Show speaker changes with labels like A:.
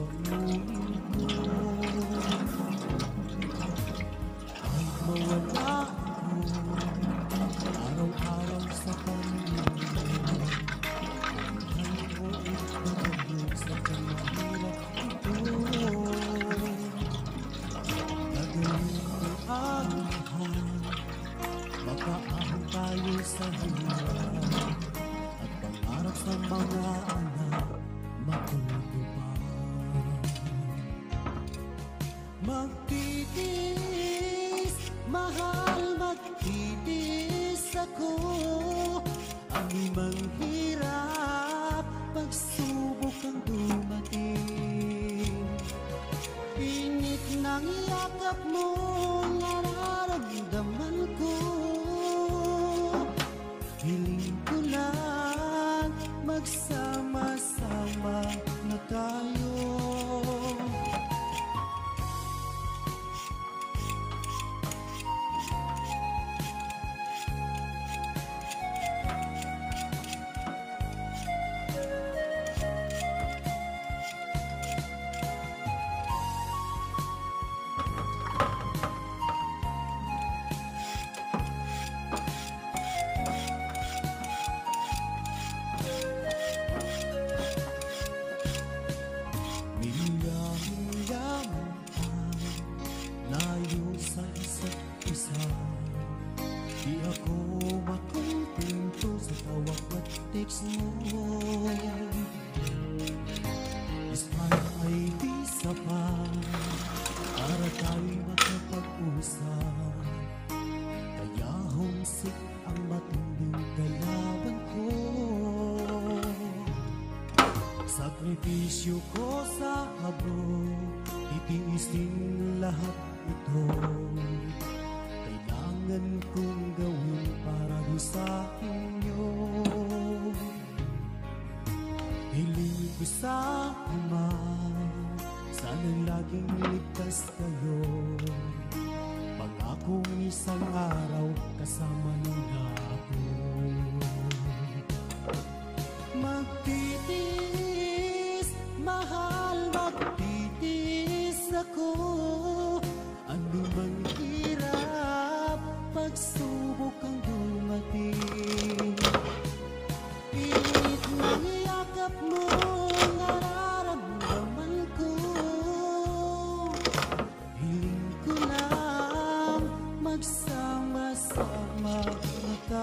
A: baunin ko. Kahit mawala ako araw-araw sa Panginoon, buhay ko ipagod sa mahirap ito. Gagawin ko ang lahat, makaahon tayo sa hirap, at pangarap sa mga anak matutupad. Magtitiis, mahal, magtitiis ako. Anumang hirap, pagsubok ang dumating. Init ng yakap mo, nararamdaman ko. Hiling ko lang, magsama-sama na tayo. Di ako makumpinto sa tawag at text mo. Despite ay di sapat para tayo'y makapag-usap. Kaya homesick ang matinding kalaban ko. Sakripisyo ko sa abroad, titiis din lahat ito. Kailangan kong gawin para doon sa inyo. Hiling ko sa Ama, sana'y laging ligtas kayo. Pangakong isang araw kasama nila ako. Magtitiis, mahal, magtitiis ako. Ano mang hirap, pagsubok ang dumating. Init ng yakap mo, nararamdaman ko. Hiling ko lang, magsama-sama na tayo.